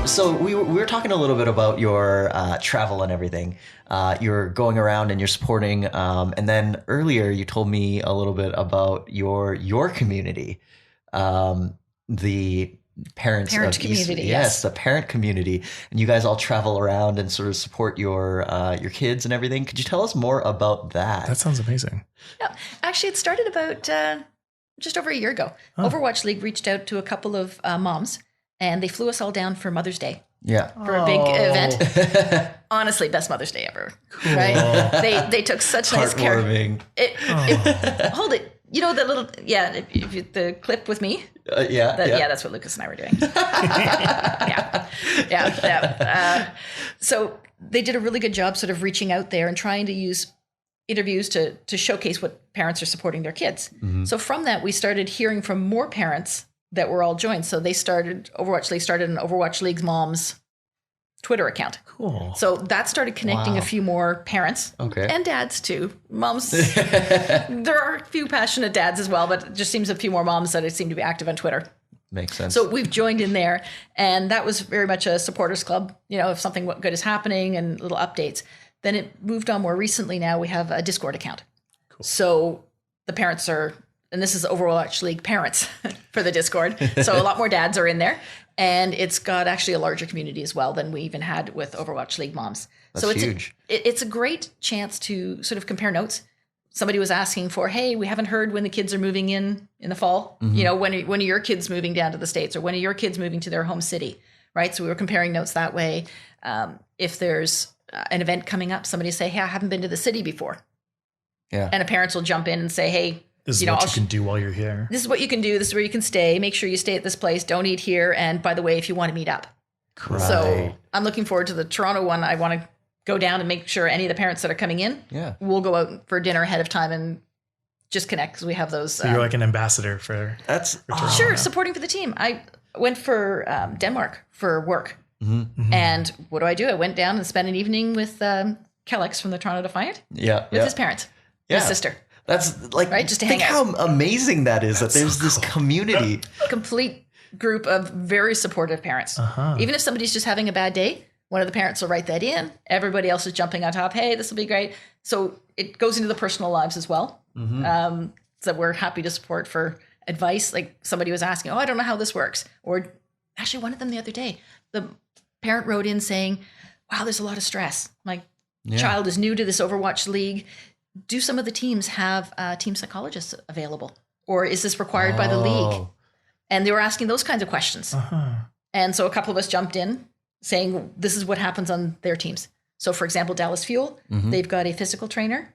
So we were talking a little bit about your travel and everything. You're going around and you're supporting. And then earlier you told me a little bit about your community, the parent community. Yes, the parent community. And you guys all travel around and sort of support your kids and everything. Could you tell us more about that? That sounds amazing. Yeah, actually, it started about just over a year ago. Oh. Overwatch League reached out to a couple of moms, and they flew us all down for Mother's Day. Yeah. For a big event. Honestly, best Mother's Day ever. Cool. Right? They took such nice care. Hold it. You know that little, the clip with me? Yeah, that's what Lucas and I were doing. So they did a really good job sort of reaching out there and trying to use interviews to showcase what parents are supporting their kids. Mm-hmm. So from that, we started hearing from more parents that were all joined. So Overwatch League started an Overwatch League's Moms Twitter account. Cool. So that started connecting a few more parents and dads too. Moms, there are a few passionate dads as well, but it just seems a few more moms that seem to be active on Twitter. Makes sense. So we've joined in there, and that was very much a supporters club, if something good is happening and little updates. Then it moved on more recently. Now we have a Discord account. Cool. So the parents are, and this is Overwatch League parents for the Discord. So a lot more dads are in there. And it's got actually a larger community as well than we even had with Overwatch League moms. That's huge. It's a great chance to sort of compare notes. Somebody was asking for, hey, we haven't heard when the kids are moving in the fall. Mm-hmm. When are your kids moving down to the States, or when are your kids moving to their home city, right? So we were comparing notes that way. If there's an event coming up, somebody say, hey, I haven't been to the city before. Yeah. And a parent will jump in and say, hey, this is what you can do while you're here. This is what you can do. This is where you can stay. Make sure you stay at this place. Don't eat here. And by the way, if you want to meet up. Right. So I'm looking forward to the Toronto one. I want to go down and make sure any of the parents that are coming in, we'll go out for dinner ahead of time and just connect, because we have those. So you're like an ambassador for Toronto. Sure, supporting for the team. I went for Denmark for work. Mm-hmm. And what do? I went down and spent an evening with Kellex from the Toronto Defiant. Yeah. With his parents. His sister. That's like, right? Just to think hang out. How amazing that is, that there's this community. Complete group of very supportive parents. Uh-huh. Even if somebody's just having a bad day, one of the parents will write that in. Everybody else is jumping on top. Hey, this will be great. So it goes into the personal lives as well. Mm-hmm. So we're happy to support for advice. Like somebody was asking, I don't know how this works. Or actually one of them the other day, the parent wrote in saying, wow, there's a lot of stress. My child is new to this Overwatch League. Do some of the teams have team psychologists available? Or is this required by the league? And they were asking those kinds of questions. Uh-huh. And so a couple of us jumped in saying, this is what happens on their teams. So for example, Dallas Fuel, they've got a physical trainer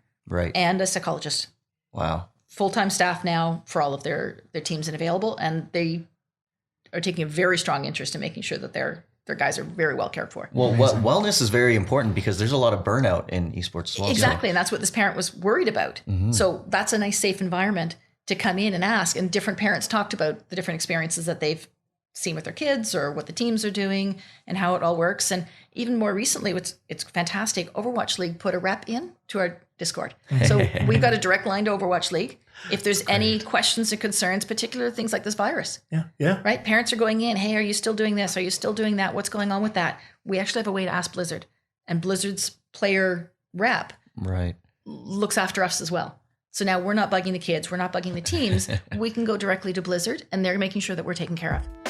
and a psychologist. Wow. Full-time staff now for all of their teams and available. And they are taking a very strong interest in making sure that their guys are very well cared for. Well, wellness is very important, because there's a lot of burnout in esports as well. Exactly. And that's what this parent was worried about. Mm-hmm. So that's a nice, safe environment to come in and ask. And different parents talked about the different experiences that they've seen with their kids, or what the teams are doing and how it all works. And even more recently, it's fantastic. Overwatch League put a rep in to our Discord. So we've got a direct line to Overwatch League. If there's any questions or concerns, particular things like this virus. Yeah. Right? Parents are going in, hey, are you still doing this? Are you still doing that? What's going on with that? We actually have a way to ask Blizzard. And Blizzard's player rep looks after us as well. So now we're not bugging the kids. We're not bugging the teams. We can go directly to Blizzard, and they're making sure that we're taken care of.